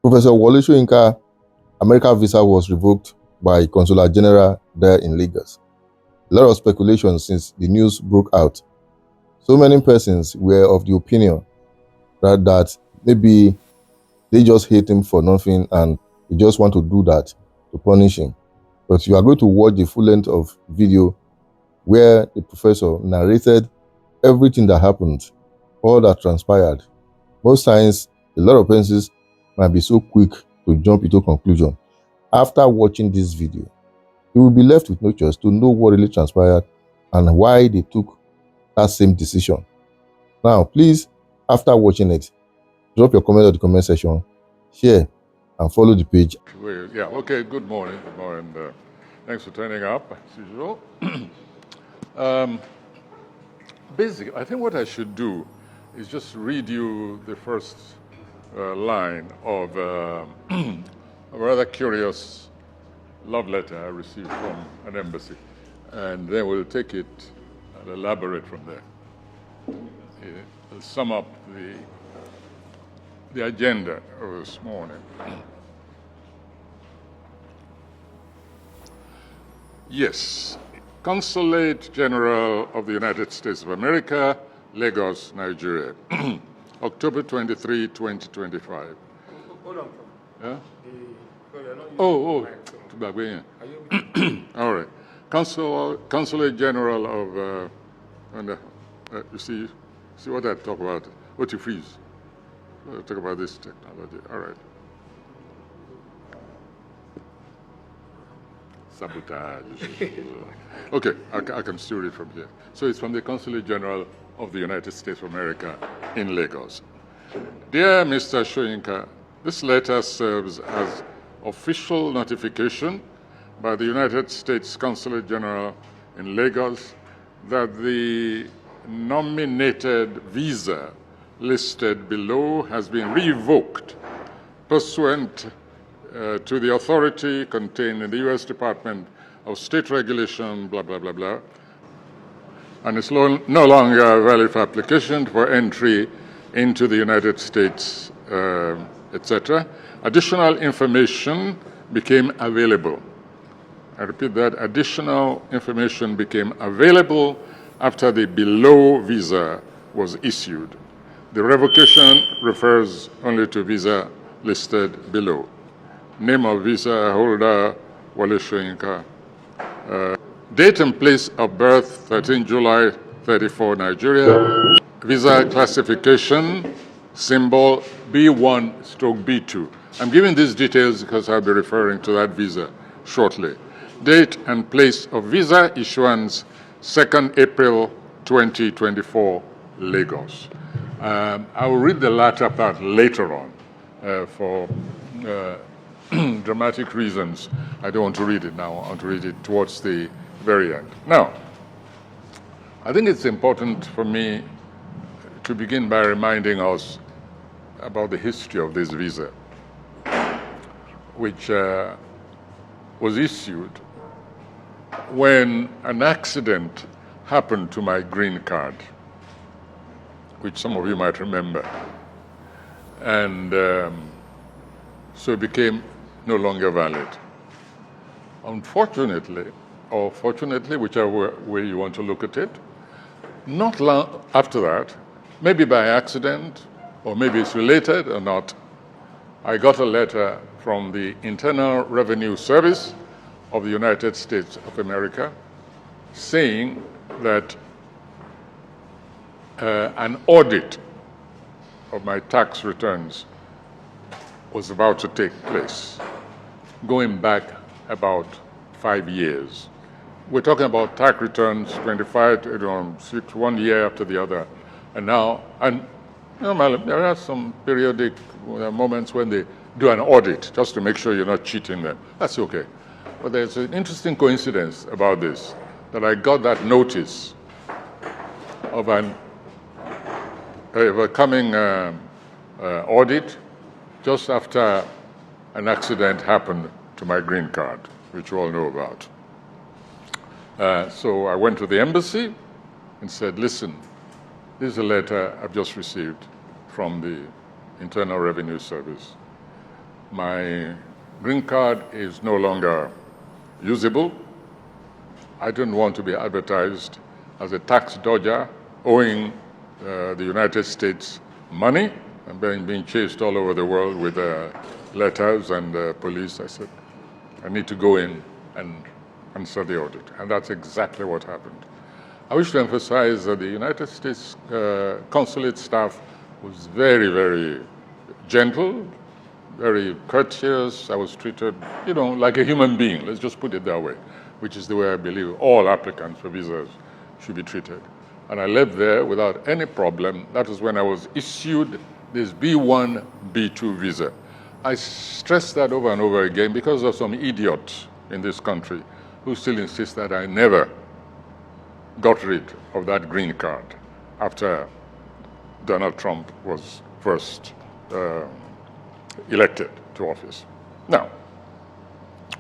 Professor Wole Soyinka American visa was revoked by Consular General there in Lagos. A lot of speculation since the news broke out. So many persons were of the opinion that maybe they just hate him for nothing and they just want to do that to punish him. But you are going to watch the full length of video where the professor narrated everything that happened, all that transpired. Most times, a lot of persons might be so quick to jump into conclusion. After watching this video, you will be left with no choice to know what really transpired and why they took that same decision. Now, please, after watching it, drop your comment in the comment section, share, and follow the page. Yeah, okay, good morning. Good morning. Thanks for turning up, as usual. Basically, I think what I should do is just read you the first line of a rather curious love letter I received from an embassy, and then we'll take it and elaborate from there. It'll sum up the agenda of this morning. Yes, Consulate General of the United States of America, Lagos, Nigeria, October 23, 2025. Hold on. Yeah? Oh. All right. Consulate General of, you see what I talk about? What you freeze? We'll talk about this technology. All right. Sabotage. Okay, I can still read from here. So it's from the Consulate General of the United States of America in Lagos. Dear Mr. Soyinka, this letter serves as official notification by the United States Consulate General in Lagos that the nominated visa listed below has been revoked pursuant to the authority contained in the U.S. Department of State Regulation, blah, blah, blah, blah, and it's no longer valid for application for entry into the United States, etc. Additional information became available. I repeat that, additional information became available after the below visa was issued. The revocation refers only to visa listed below. Name of visa holder, Wole Soyinka. Date and place of birth, 13 July 34, Nigeria. Visa classification, symbol B1/B2. I'm giving these details because I'll be referring to that visa shortly. Date and place of visa issuance, 2nd April 2024, Lagos. I will read the latter part later on for dramatic reasons. I don't want to read it now. I want to read it towards the very end. Now, I think it's important for me to begin by reminding us about the history of this visa, which was issued when an accident happened to my green card, which some of you might remember. And so it became no longer valid. Unfortunately, or fortunately, whichever way you want to look at it, not long after that, maybe by accident, or maybe it's related or not, I got a letter from the Internal Revenue Service of the United States of America saying that an audit of my tax returns was about to take place, going back about 5 years. We're talking about tax returns, 25 to 6, 1 year after the other. And now, normally, there are some periodic moments when they do an audit just to make sure you're not cheating them. That's okay. But there's an interesting coincidence about this, that I got that notice of a coming audit just after an accident happened to my green card, which you all know about. So I went to the embassy and said, listen, this is a letter I've just received from the Internal Revenue Service. My green card is no longer usable. I don't want to be advertised as a tax dodger owing the United States money and being chased all over the world with letters and police. I said, I need to go in and answer the audit. And that's exactly what happened. I wish to emphasize that the United States consulate staff was very, very gentle, very courteous. I was treated, like a human being. Let's just put it that way, which is the way I believe all applicants for visas should be treated. And I left there without any problem. That was when I was issued this B1, B2 visa. I stress that over and over again because of some idiot in this country who still insists that I never got rid of that green card after Donald Trump was first elected to office. Now,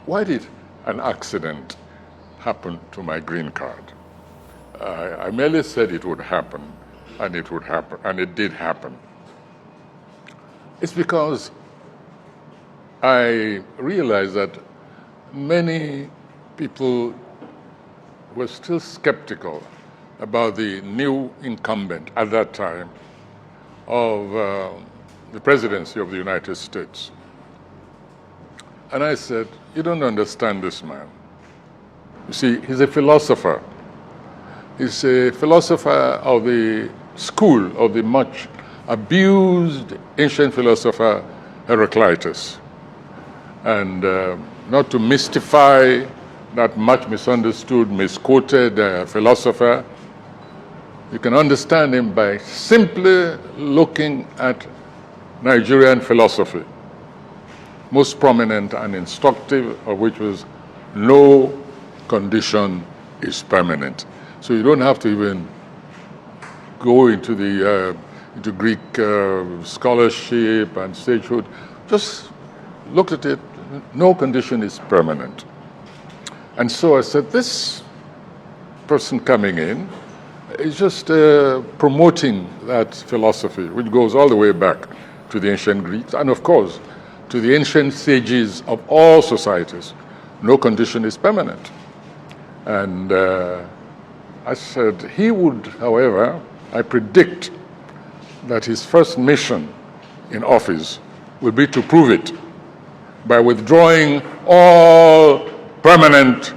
why did an accident happen to my green card? I merely said it would happen, and it would happen, and it did happen. It's because I realized that many people were still skeptical about the new incumbent at that time of the presidency of the United States. And I said, you don't understand this man. You see, he's a philosopher. He's a philosopher of the school of the much abused ancient philosopher Heraclitus. And not to mystify that much misunderstood, misquoted philosopher, you can understand him by simply looking at Nigerian philosophy, most prominent and instructive of which was no condition is permanent. So you don't have to even go into the into Greek scholarship and sagehood. Just look at it. No condition is permanent. And so I said, this person coming in is just promoting that philosophy, which goes all the way back to the ancient Greeks, and of course, to the ancient sages of all societies. No condition is permanent. And I said, he would, however, I predict that his first mission in office will be to prove it by withdrawing all permanent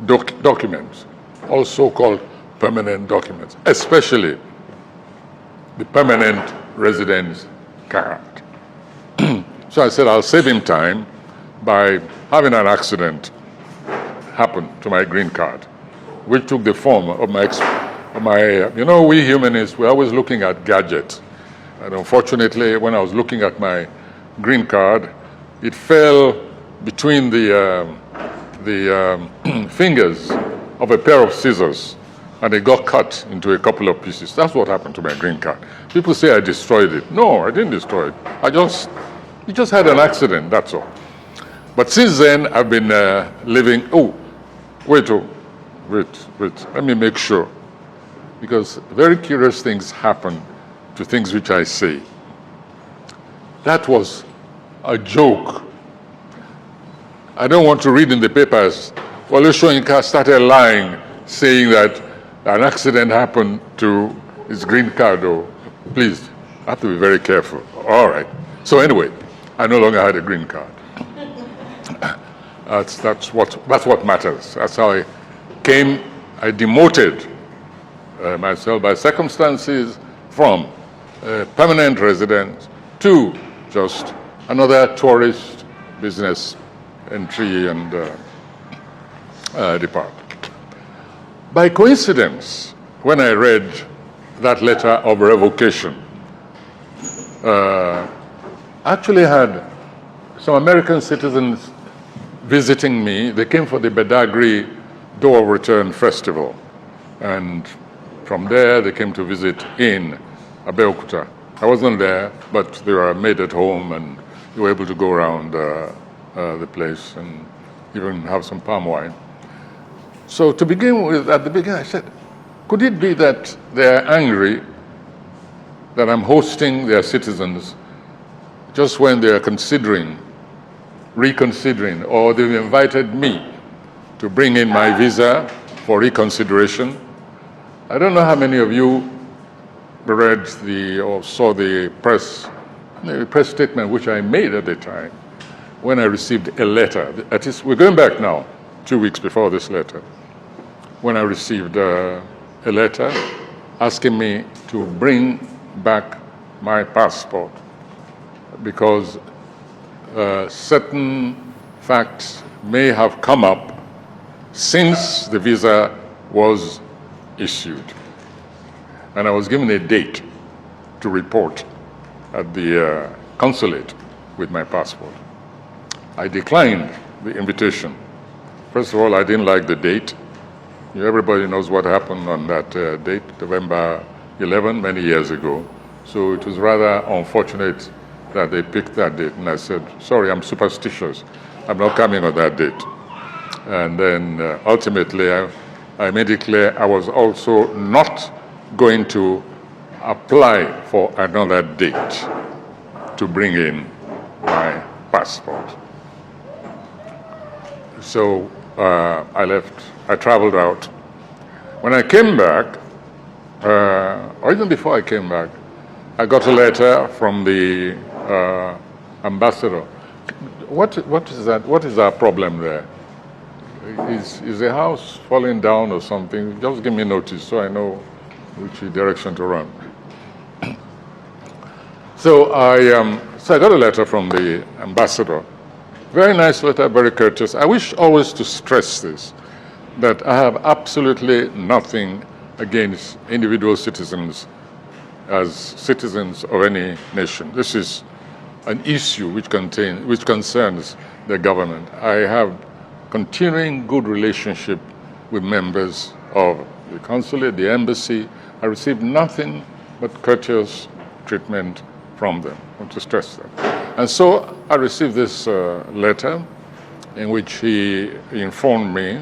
documents, all so-called permanent documents, especially the permanent residence card. So I said, I'll save him time by having an accident happen to my green card, which took the form of my we humanists, we're always looking at gadgets. And unfortunately, when I was looking at my green card, it fell between the fingers of a pair of scissors, and it got cut into a couple of pieces. That's what happened to my green card. People say I destroyed it. No, I didn't destroy it. It just had an accident, that's all. But since then, I've been living, wait, let me make sure. Because very curious things happen to things which I say. That was a joke. I don't want to read in the papers, Wole Soyinka started lying, saying that an accident happened to his green card. Please, I have to be very careful. All right. So anyway, I no longer had a green card. That's what matters. That's how I demoted myself by circumstances from permanent resident to just another tourist business entry and depart. By coincidence, when I read that letter of revocation, I actually had some American citizens visiting me. They came for the Badagry Door of Return Festival. And from there, they came to visit in Abeokuta. I wasn't there, but they were made at home, and they were able to go around the place and even have some palm wine. So to begin with, at the beginning, I said, could it be that they're angry that I'm hosting their citizens just when they're considering reconsidering, or they've invited me to bring in my visa for reconsideration. I don't know how many of you read or saw the press statement which I made at the time when I received a letter. That is, we're going back now, 2 weeks before this letter, when I received a letter asking me to bring back my passport because certain facts may have come up since the visa was issued. And I was given a date to report at the consulate with my passport. I declined the invitation. First of all, I didn't like the date. Everybody knows what happened on that date, November 11, many years ago. So it was rather unfortunate that they picked that date. And I said, sorry, I'm superstitious. I'm not coming on that date. And then ultimately, I made it clear I was also not going to apply for another date to bring in my passport. So I left. I traveled out. When I came back, or even before I came back, I got a letter from the ambassador. What is that? What is our problem there? Is the house falling down or something? Just give me notice so I know which direction to run. So I got a letter from the ambassador. Very nice letter, very courteous. I wish always to stress this, that I have absolutely nothing against individual citizens as citizens of any nation. This is an issue which concerns the government. I have continuing good relationship with members of the consulate, the embassy. I received nothing but courteous treatment from them. I want to stress that. And so I received this letter in which he informed me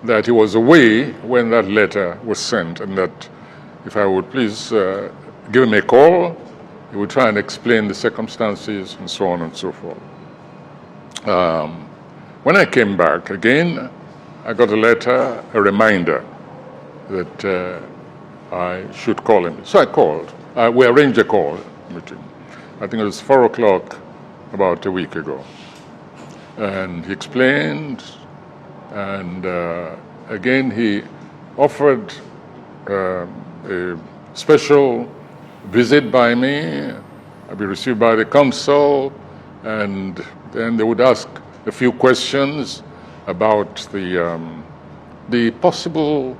that he was away when that letter was sent and that if I would please give him a call, he would try and explain the circumstances and so on and so forth. When I came back again, I got a letter, a reminder that I should call him. So I called. We arranged a call meeting. I think it was 4 o'clock about a week ago. And he explained, and again he offered a special visit by me. I'd be received by the consul, and then they would ask a few questions about the possible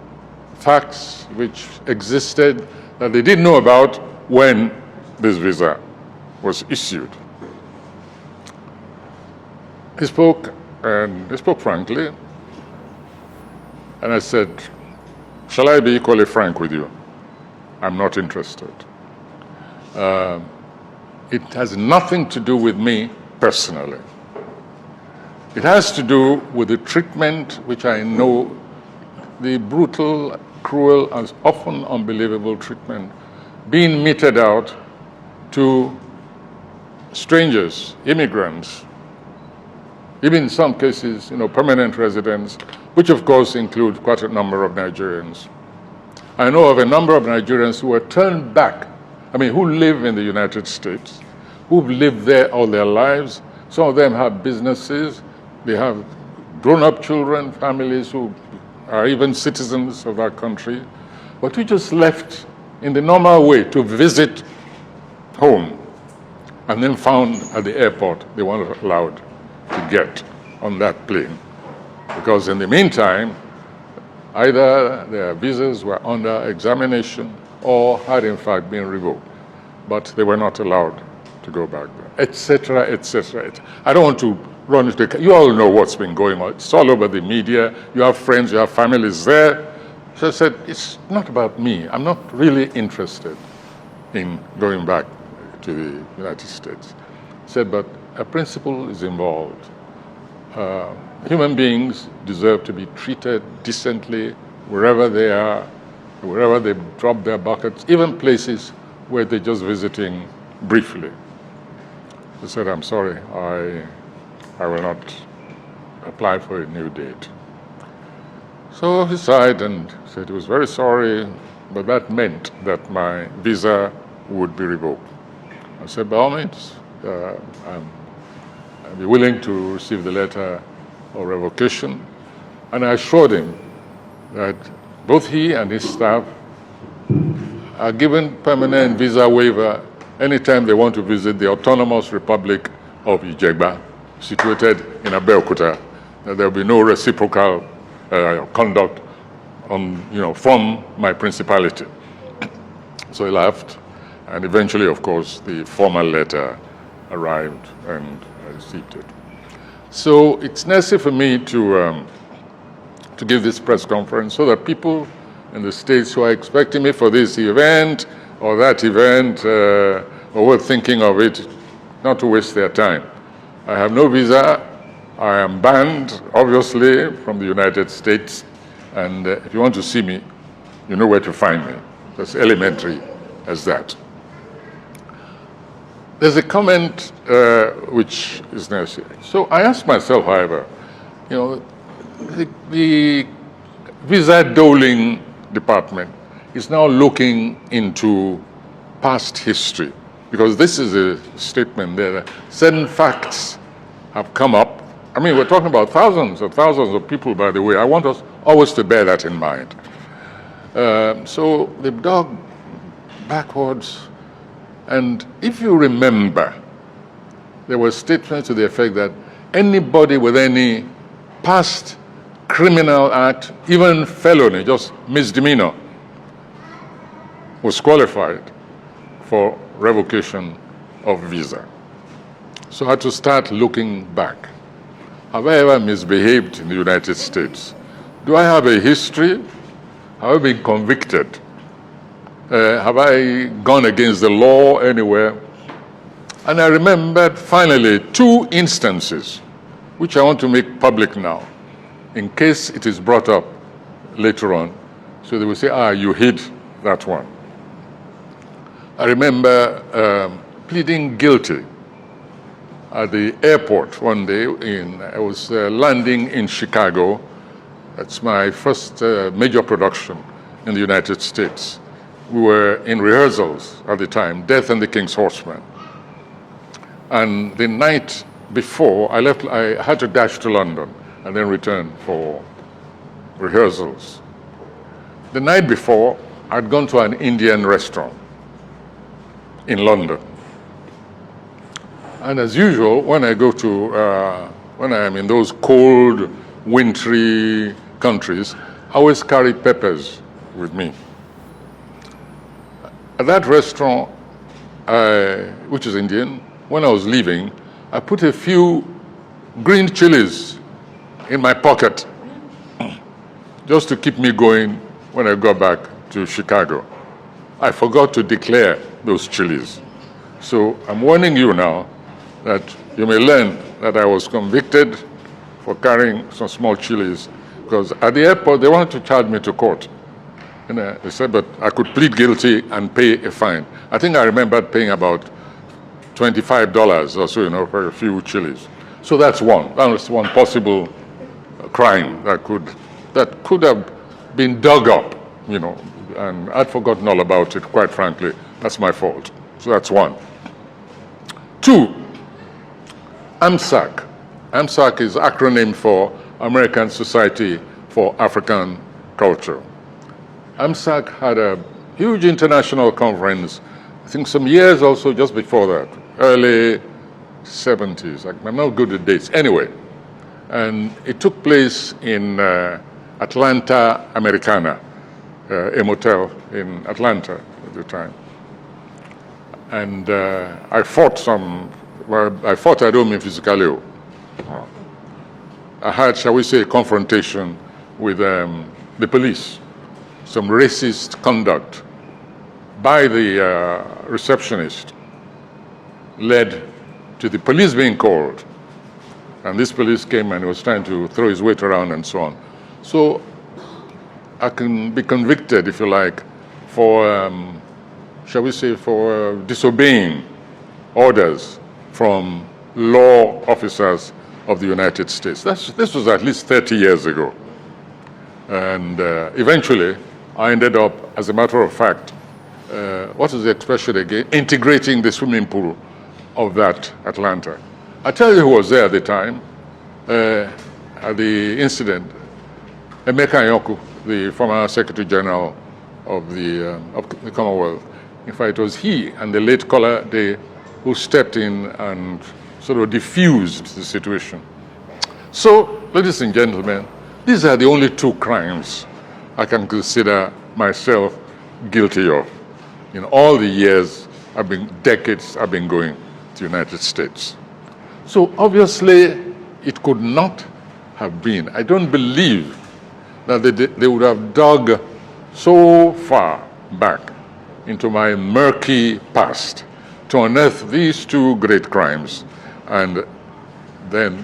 facts which existed that they didn't know about when this visa was issued. He spoke, and he spoke frankly, and I said, shall I be equally frank with you? I'm not interested. It has nothing to do with me personally. It has to do with the treatment which I know, the brutal, cruel, and often unbelievable treatment being meted out to strangers, immigrants, even in some cases, permanent residents, which of course include quite a number of Nigerians. I know of a number of Nigerians who were turned back, who live in the United States, who've lived there all their lives. Some of them have businesses, they have grown-up children, families who are even citizens of our country, but who just left in the normal way to visit home, and then found at the airport they weren't allowed to get on that plane. Because in the meantime, either their visas were under examination or had in fact been revoked, but they were not allowed to go back there, etc., etc. I don't want to run into you all know what's been going on. It's all over the media. You have friends, you have families there. So I said, it's not about me. I'm not really interested in going back to the United States. I said, but a principle is involved. Human beings deserve to be treated decently wherever they are, wherever they drop their buckets, even places where they're just visiting briefly. I said, I'm sorry, I will not apply for a new date. So he sighed and said he was very sorry, but that meant that my visa would be revoked. I said, by all means, I'd be willing to receive the letter of revocation. And I assured him that both he and his staff are given permanent visa waiver anytime they want to visit the Autonomous Republic of Ijegba, situated in Abeokuta. There will be no reciprocal conduct from my principality. So he laughed, and eventually, of course, the formal letter arrived and I received it. So it's necessary for me to give this press conference so that people in the States who are expecting me for this event or that event or were thinking of it, not to waste their time. I have no visa. I am banned, obviously, from the United States. And if you want to see me, you know where to find me. That's elementary as that. There's a comment which is necessary. So I asked myself, however, the visa doling department is now looking into past history, because this is a statement that certain facts have come up. I mean, we're talking about thousands of people, by the way. I want us always to bear that in mind. So they've dug backwards, and if you remember, there were statements to the effect that anybody with any past criminal act, even felony, just misdemeanor, was qualified for revocation of visa. So I had to start looking back. Have I ever misbehaved in the United States? Do I have a history? Have I been convicted? Have I gone against the law anywhere? And I remembered finally 2 instances, which I want to make public now, in case it is brought up later on. So they will say, you hid that one. I remember pleading guilty at the airport one day. I was landing in Chicago. That's my first major production in the United States. We were in rehearsals at the time, Death and the King's Horseman. And the night before I left, I had to dash to London and then return for rehearsals. The night before, I'd gone to an Indian restaurant in London. And as usual, when I go to, when I am in those cold, wintry countries, I always carry peppers with me. At that restaurant, which is Indian, when I was leaving, I put a few green chilies in my pocket just to keep me going when I got back to Chicago. I forgot to declare those chilies. So I'm warning you now that you may learn that I was convicted for carrying some small chilies, because at the airport they wanted to charge me to court. And they said, but I could plead guilty and pay a fine. I think I remembered paying about $25 or so, for a few chilies. So that's one. That was one possible crime that could have been dug up, and I'd forgotten all about it, quite frankly. That's my fault. So that's one. 2, AMSAC. AMSAC is acronym for American Society for African Culture. AMSAC had a huge international conference, I think some years also just before that, early 70s. I'm not good at dates. Anyway, and it took place in Atlanta, Americana, a motel in Atlanta at the time. And I fought at home in physically. I had, shall we say, a confrontation with the police, some racist conduct by the receptionist led to the police being called. And this police came and was trying to throw his weight around and so on. So I can be convicted, if you like, for, shall we say, for disobeying orders from law officers of the United States. This was at least 30 years ago. And eventually, I ended up, as a matter of fact, what is the expression again? Integrating the swimming pool of that Atlanta. I tell you who was there at the time, at the incident. Emeka Anyaoku, the former Secretary General of the Commonwealth. In fact, it was he and the late Kola Day who stepped in and sort of diffused the situation. So, ladies and gentlemen, these are the only two crimes I can consider myself guilty of in all the years, decades I've been going to the United States. So obviously, it could not have been. I don't believe that they would have dug so far back into my murky past to unearth these two great crimes and then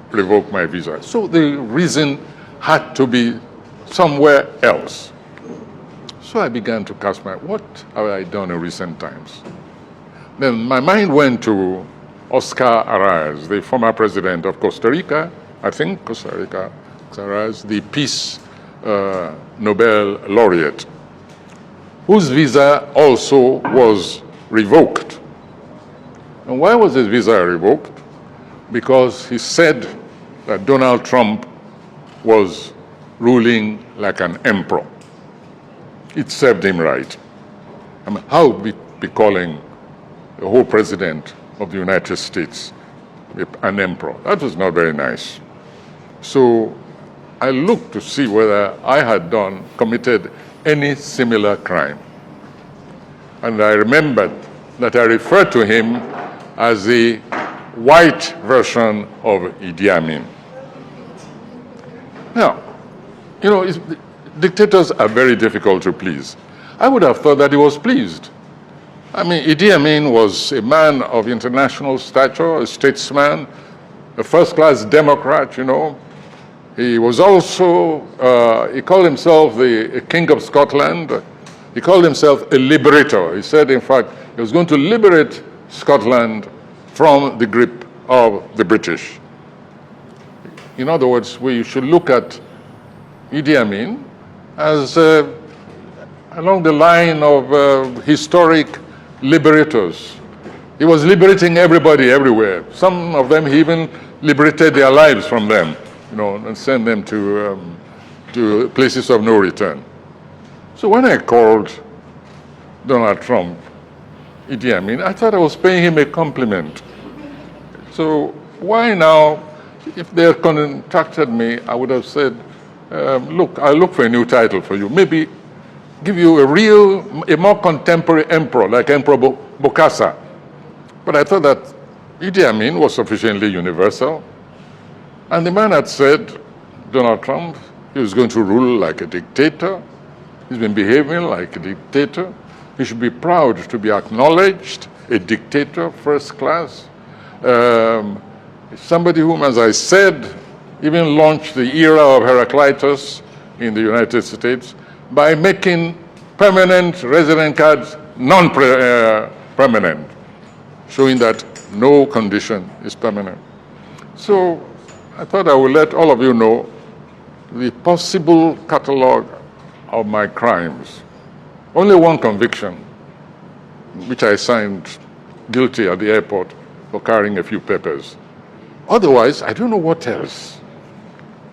revoke my visa. So the reason had to be somewhere else. So I began to cast what have I done in recent times? Then my mind went to Oscar Arias, the former president of Costa Rica, I think Costa Rica, Arias, the Peace Nobel laureate, whose visa also was revoked. And why was his visa revoked? Because he said that Donald Trump was ruling like an emperor. It served him right. I mean, how would we be calling the whole president of the United States an emperor? That was not very nice. So I looked to see whether I had committed any similar crime. And I remembered that I referred to him as the white version of Idi Amin. Now, you know, dictators are very difficult to please. I would have thought that he was pleased. I mean, Idi Amin was a man of international stature, a statesman, a first-class Democrat, you know. He was also, he called himself the King of Scotland. He called himself a liberator. He said, in fact, he was going to liberate Scotland from the grip of the British. In other words, we should look at Idi Amin as along the line of historic liberators. He was liberating everybody everywhere. Some of them, he even liberated their lives from them, you know, and sent them to places of no return. So when I called Donald Trump Idi Amin, I thought I was paying him a compliment. So why now, if they had contacted me, I would have said, look, I'll look for a new title for you. Maybe give you a more contemporary emperor, like Emperor Bokassa. But I thought that Idi Amin was sufficiently universal. And the man had said, Donald Trump, he was going to rule like a dictator. He's been behaving like a dictator. He should be proud to be acknowledged, a dictator, first class. Somebody whom, as I said, even launched the era of Heraclitus in the United States by making permanent resident cards non-permanent, showing that no condition is permanent. So I thought I would let all of you know the possible catalog of my crimes. Only one conviction, which I signed guilty at the airport for carrying a few papers. Otherwise, I don't know what else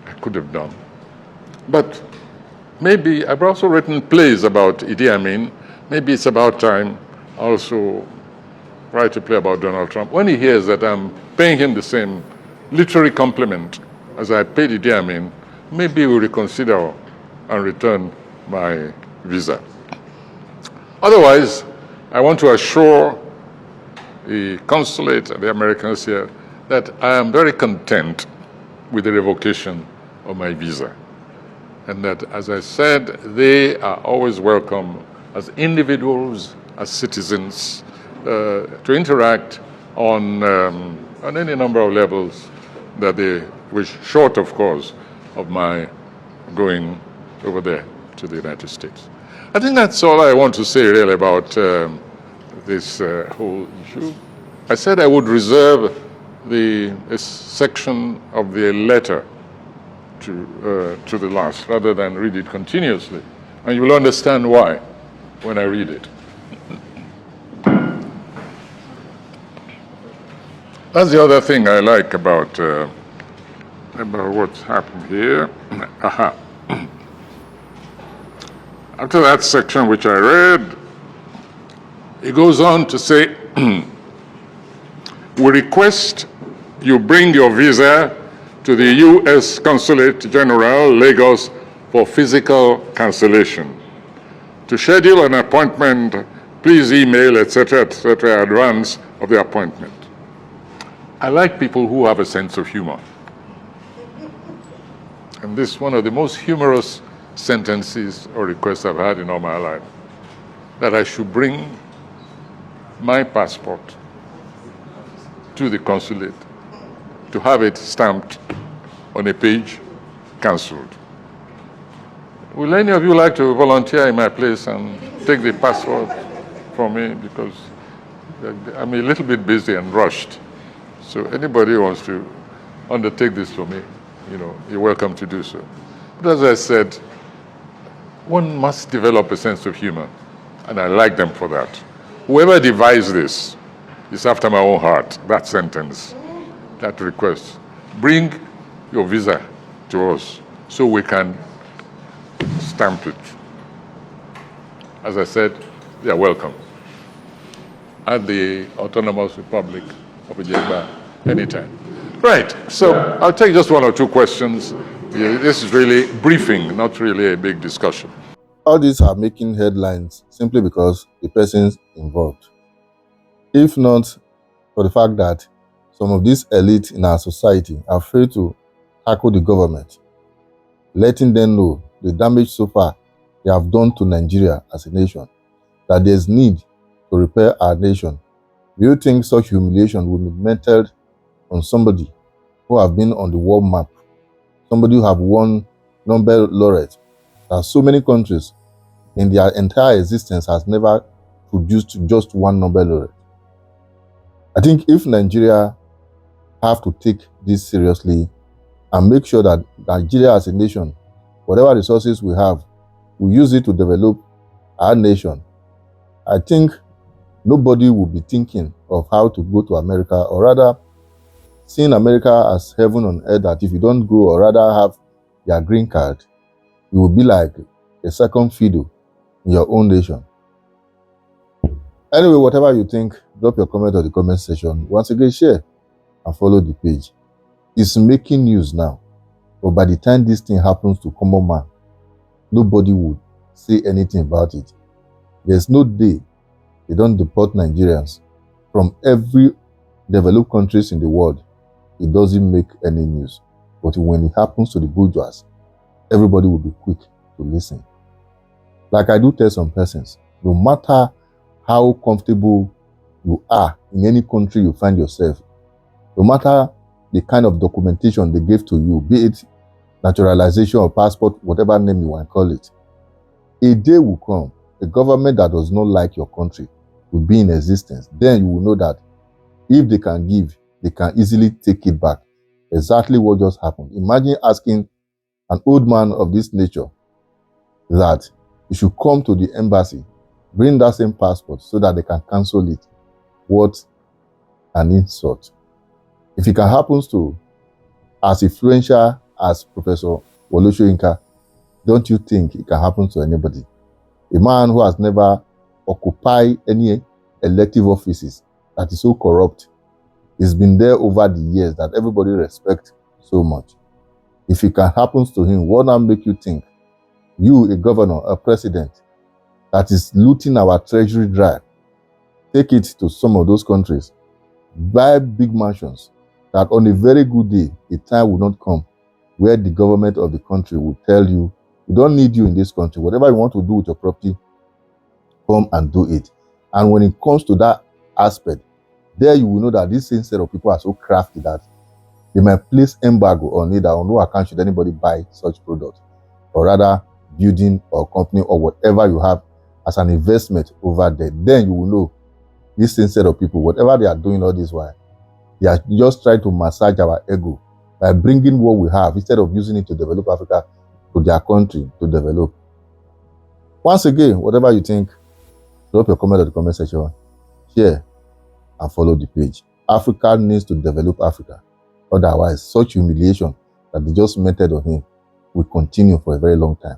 I could have done. But maybe I've also written plays about Idi Amin. Maybe it's about time I also write a play about Donald Trump. When he hears that I'm paying him the same literary compliment as I paid Idi Amin, maybe we'll reconsider and return my visa. Otherwise, I want to assure the consulate and the Americans here that I am very content with the revocation of my visa. And that, as I said, they are always welcome as individuals, as citizens, to interact on any number of levels that they wish, short, of course, of my going over there to the United States. I think that's all I want to say really about this whole issue. I said I would reserve a section of the letter to the last, rather than read it continuously. And you will understand why when I read it. That's the other thing I like about what's happened here. Aha. After that section which I read, it goes on to say, we request you bring your visa to the U.S. Consulate General, Lagos, for physical cancellation. To schedule an appointment, please email, etc., advance of the appointment. I like people who have a sense of humor. And this is one of the most humorous sentences or requests I've had in all my life, that I should bring my passport to the consulate to have it stamped on a page, cancelled. Will any of you like to volunteer in my place and take the passport from me? Because I'm a little bit busy and rushed. So anybody who wants to undertake this for me, you're welcome to do so. But as I said, one must develop a sense of humor, and I like them for that. Whoever devised this is after my own heart, that sentence, that request. Bring your visa to us so we can stamp it. As I said, they are welcome at the Autonomous Republic of Ijegba anytime. Right, so I'll take just one or two questions. This is really briefing, not really a big discussion. All these are making headlines simply because the persons involved. If not for the fact that some of these elites in our society are afraid to tackle the government, letting them know the damage so far they have done to Nigeria as a nation, that there's need to repair our nation. Do you think such humiliation will be meted on somebody who have been on the world map, somebody who have won Nobel laureate, that so many countries in their entire existence has never produced just one Nobel laureate? I think if Nigeria have to take this seriously and make sure that Nigeria as a nation, whatever resources we have, we use it to develop our nation, I think nobody will be thinking of how to go to America, or rather seeing America as heaven on earth, that if you don't go or rather have your green card, you will be like a second fiddle in your own nation. Anyway, whatever you think, drop your comment on the comment section. Once again, share and follow the page. It's making news now, but by the time this thing happens to common man, nobody would say anything about it. There's no day they don't deport Nigerians from every developed countries in the world. It doesn't make any news. But when it happens to the bourgeois, everybody will be quick to listen. Like I do tell some persons, no matter how comfortable you are in any country you find yourself, no matter the kind of documentation they gave to you, be it naturalization or passport, whatever name you want to call it, a day will come, a government that does not like your country will be in existence. Then you will know that if they can give, they can easily take it back. Exactly what just happened. Imagine asking an old man of this nature that he should come to the embassy, bring that same passport so that they can cancel it. What an insult. If it can happen to as influential as Professor Wole Soyinka, don't you think it can happen to anybody? A man who has never occupied any elective offices, that is so corrupt, he's been there over the years, that everybody respects so much. If it can happen to him, what now make you think you, a governor, a president, that is looting our treasury dry, take it to some of those countries, buy big mansions, that on a very good day, a time will not come where the government of the country will tell you, we don't need you in this country. Whatever you want to do with your property, come and do it. And when it comes to that aspect, there you will know that this same set of people are so crafty that they might place embargo on it, that on no account should anybody buy such product, or rather building or company or whatever you have as an investment over there. Then you will know this same set of people, whatever they are doing all this while, They are just trying to massage our ego by bringing what we have instead of using it to develop Africa, to their country to develop. Once again, whatever you think, drop your comment in the comment section, share, and follow the page. Africa needs to develop Africa. Otherwise, such humiliation that they just meted on him will continue for a very long time.